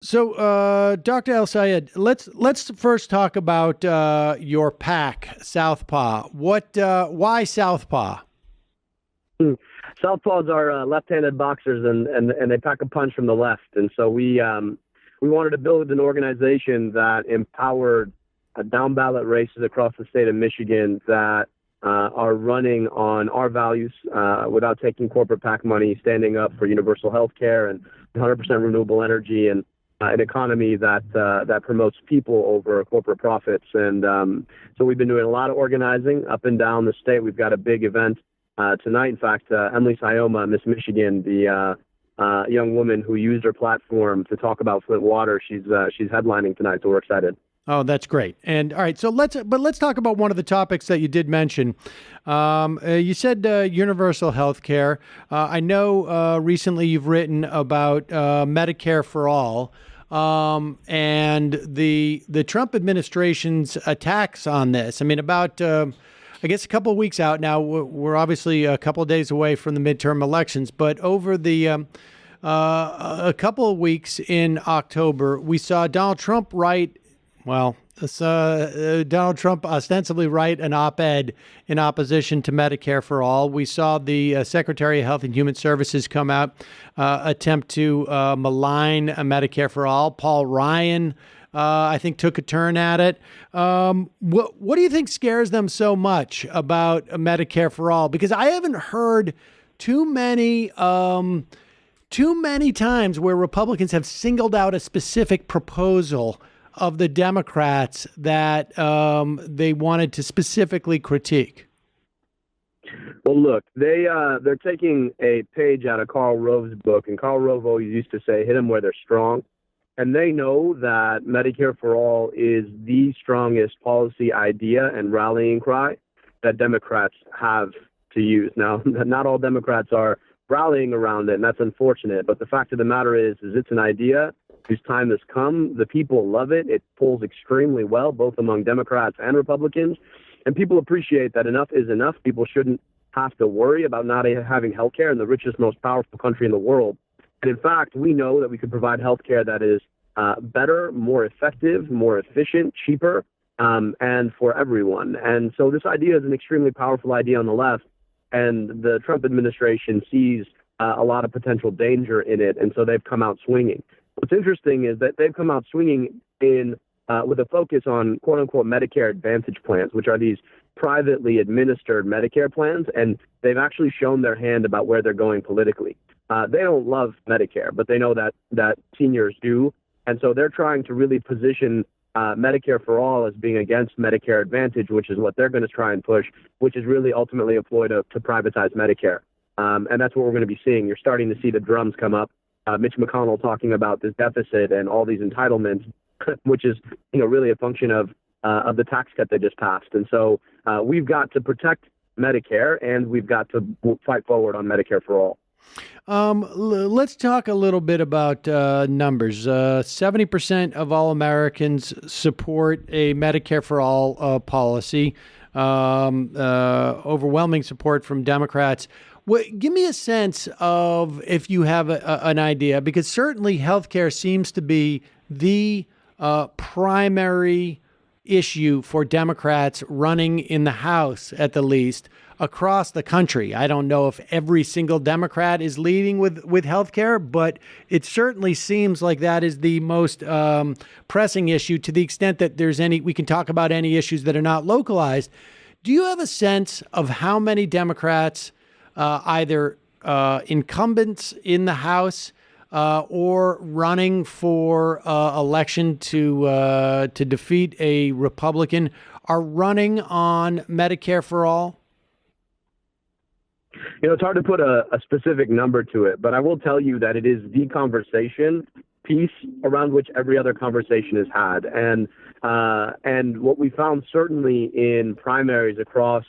So, Dr. El-Sayed, let's first talk about your pack, Southpaw. Why Southpaw? Hmm. Southpaws are left-handed boxers, and they pack a punch from the left. And so we wanted to build an organization that empowered down ballot races across the state of Michigan that are running on our values without taking corporate PAC money, standing up for universal health care and 100% renewable energy and an economy that promotes people over corporate profits. And so we've been doing a lot of organizing up and down the state. We've got a big event tonight. In fact, Emily Sayoma, Miss Michigan, the young woman who used her platform to talk about Flint water, she's headlining tonight. So we're excited. Oh, that's great. And all right, so let's talk about one of the topics that you did mention. You said universal health care. I know recently you've written about Medicare for all. And the Trump administration's attacks on this. I mean, about I guess a couple of weeks out now. We're obviously a couple of days away from the midterm elections, but over the a couple of weeks in October, we saw Donald Trump write. Well, Donald Trump ostensibly write an op-ed in opposition to Medicare for all. We saw the Secretary of Health and Human Services come out, attempt to malign Medicare for all. Paul Ryan, I think, took a turn at it. What do you think scares them so much about Medicare for all? Because I haven't heard too many times where Republicans have singled out a specific proposal of the Democrats that they wanted to specifically critique. Well, look, they're taking a page out of Karl Rove's book, and Karl Rove always used to say, "Hit them where they're strong." And they know that Medicare for all is the strongest policy idea and rallying cry that Democrats have to use. Now, not all Democrats are rallying around it, and that's unfortunate. But the fact of the matter is it's an idea whose time has come. The people love it. It polls extremely well, both among Democrats and Republicans. And people appreciate that enough is enough. People shouldn't have to worry about not having health care in the richest, most powerful country in the world. And in fact, we know that we could provide health care that is better, more effective, more efficient, cheaper, and for everyone. And so this idea is an extremely powerful idea on the left. And the Trump administration sees a lot of potential danger in it. And so they've come out swinging. What's interesting is that they've come out swinging in with a focus on quote unquote Medicare Advantage plans, which are these privately administered Medicare plans. And they've actually shown their hand about where they're going politically. They don't love Medicare, but they know that seniors do. And so they're trying to really position Medicare for all as being against Medicare Advantage, which is what they're going to try and push, which is really ultimately a ploy to privatize Medicare. And that's what we're going to be seeing. You're starting to see the drums come up. Mitch McConnell talking about this deficit and all these entitlements, which is, really a function of the tax cut they just passed. And so we've got to protect Medicare, and we've got to fight forward on Medicare for all. Let's talk a little bit about numbers. 70% of all Americans support a Medicare for all policy. Overwhelming support from Democrats. Give me a sense of, if you have an idea, because certainly healthcare seems to be the primary issue for Democrats running in the House, at the least, across the country. I don't know if every single Democrat is leading with healthcare, but it certainly seems like that is the most pressing issue, to the extent that we can talk about any issues that are not localized. Do you have a sense of how many Democrats, either incumbents in the House or running for election to defeat a Republican, are running on Medicare for all? It's hard to put a specific number to it, but I will tell you that it is the conversation piece around which every other conversation is had. And what we found certainly in primaries across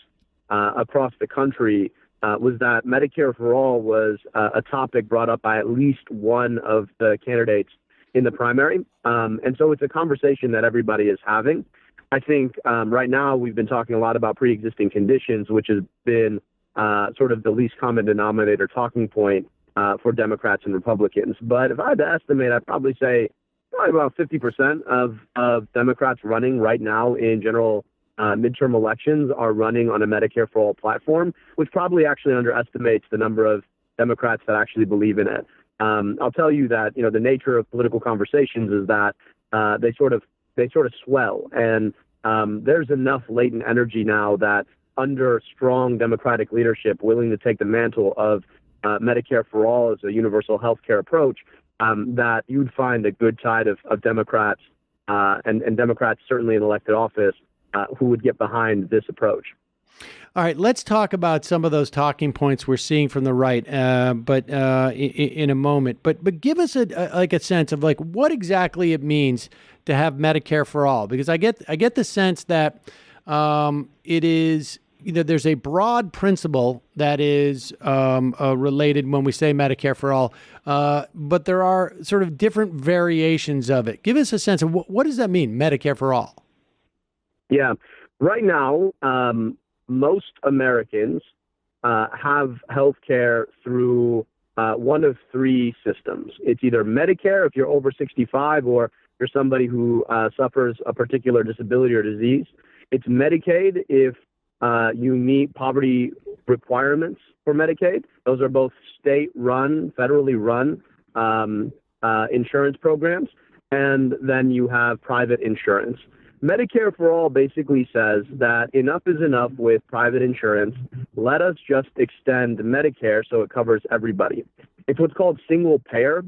the country was that Medicare for all was a topic brought up by at least one of the candidates in the primary. And so it's a conversation that everybody is having. I think right now we've been talking a lot about pre-existing conditions, which has been sort of the least common denominator talking point for Democrats and Republicans. But if I had to estimate, I'd probably say probably about 50% of Democrats running right now in general midterm elections are running on a Medicare for All platform, which probably actually underestimates the number of Democrats that actually believe in it. I'll tell you that, the nature of political conversations is that they sort of swell, and there's enough latent energy now that under strong Democratic leadership willing to take the mantle of Medicare for All as a universal health care approach, that you'd find a good tide of Democrats and Democrats certainly in elected office who would get behind this approach. All right, let's talk about some of those talking points we're seeing from the right, but in a moment. But give us a sense of what exactly it means to have Medicare for all, because I get the sense that it is there's a broad principle that is related when we say Medicare for all, but there are sort of different variations of it. Give us a sense of what does that mean, Medicare for all? Yeah, right now, most Americans have health care through one of three systems. It's either Medicare if you're over 65 or you're somebody who suffers a particular disability or disease. It's Medicaid if you meet poverty requirements for Medicaid. Those are both state-run, federally run insurance programs. And then you have private insurance. Medicare for All basically says that enough is enough with private insurance. Let us just extend Medicare so it covers everybody. It's what's called single payer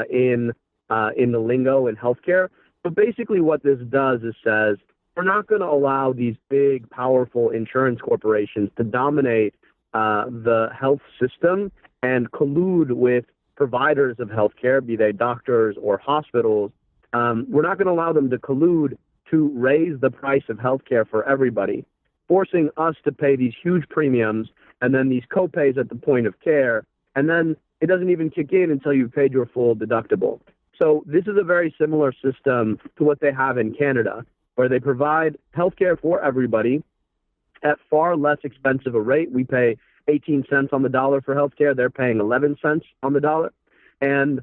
in the lingo in healthcare. But basically what this does is says we're not going to allow these big, powerful insurance corporations to dominate the health system and collude with providers of healthcare, be they doctors or hospitals. We're not going to allow them to collude to raise the price of healthcare for everybody, forcing us to pay these huge premiums and then these copays at the point of care, and then it doesn't even kick in until you've paid your full deductible. So this is a very similar system to what they have in Canada, where they provide healthcare for everybody at far less expensive a rate. We pay 18 cents on the dollar for healthcare. They're paying 11 cents on the dollar, and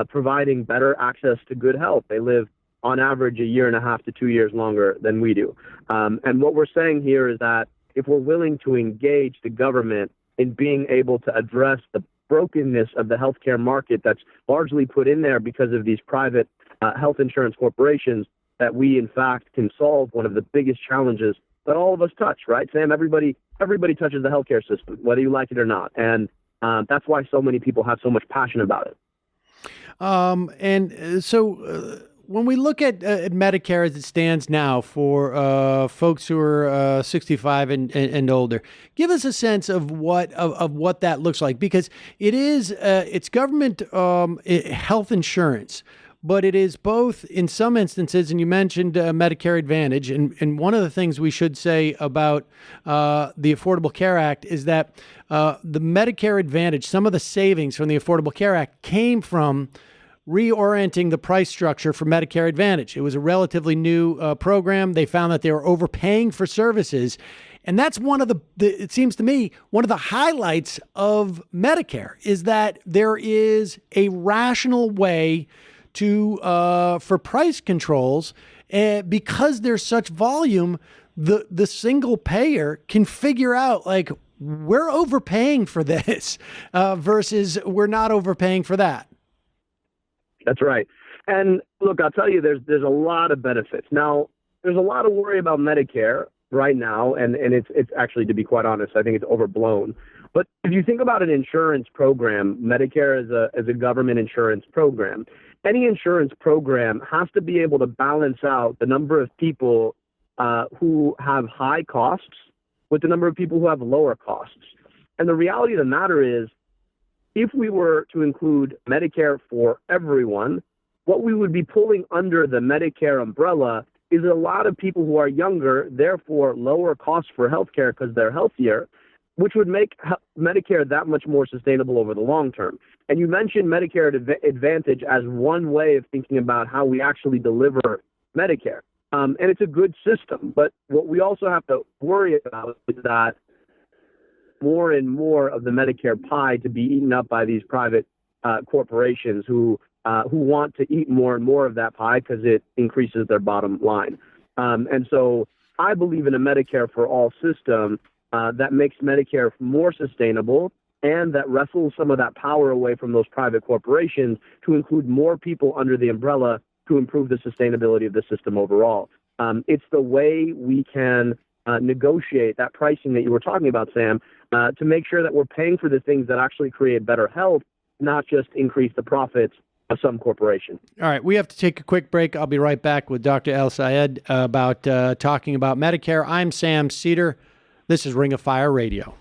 providing better access to good health. They live on average 1.5 to 2 years longer than we do. And what we're saying here is that if we're willing to engage the government in being able to address the brokenness of the healthcare market that's largely put in there because of these private health insurance corporations, that we in fact can solve one of the biggest challenges that all of us touch, right, Sam? Everybody touches the healthcare system, whether you like it or not. And that's why so many people have so much passion about it. When we look at Medicare as it stands now for folks who are 65 and older, give us a sense of what that looks like, because it's government health insurance, but it is both in some instances, and you mentioned Medicare Advantage, and one of the things we should say about the Affordable Care Act is that the Medicare Advantage, some of the savings from the Affordable Care Act came from reorienting the price structure for Medicare Advantage. It was a relatively new program. They found that they were overpaying for services. And that's one of it seems to me, one of the highlights of Medicare is that there is a rational way to for price controls. Because there's such volume, the single payer can figure out we're overpaying for this versus we're not overpaying for that. That's right. And look, I'll tell you, there's a lot of benefits. Now, there's a lot of worry about Medicare right now, and it's actually, to be quite honest, I think it's overblown. But if you think about an insurance program, Medicare is a government insurance program. Any insurance program has to be able to balance out the number of people who have high costs with the number of people who have lower costs. And the reality of the matter is, if we were to include Medicare for everyone, what we would be pulling under the Medicare umbrella is a lot of people who are younger, therefore lower costs for healthcare because they're healthier, which would make Medicare that much more sustainable over the long term. And you mentioned Medicare Advantage as one way of thinking about how we actually deliver Medicare. And it's a good system. But what we also have to worry about is that more and more of the Medicare pie to be eaten up by these private corporations who who want to eat more and more of that pie because it increases their bottom line. And so I believe in a Medicare for all system that makes Medicare more sustainable and that wrestles some of that power away from those private corporations to include more people under the umbrella to improve the sustainability of the system overall. It's the way we can negotiate that pricing that you were talking about, Sam, to make sure that we're paying for the things that actually create better health, not just increase the profits of some corporation. All right, we have to take a quick break. I'll be right back with Dr. El-Sayed about talking about Medicare. I'm Sam Seder. This is Ring of Fire Radio.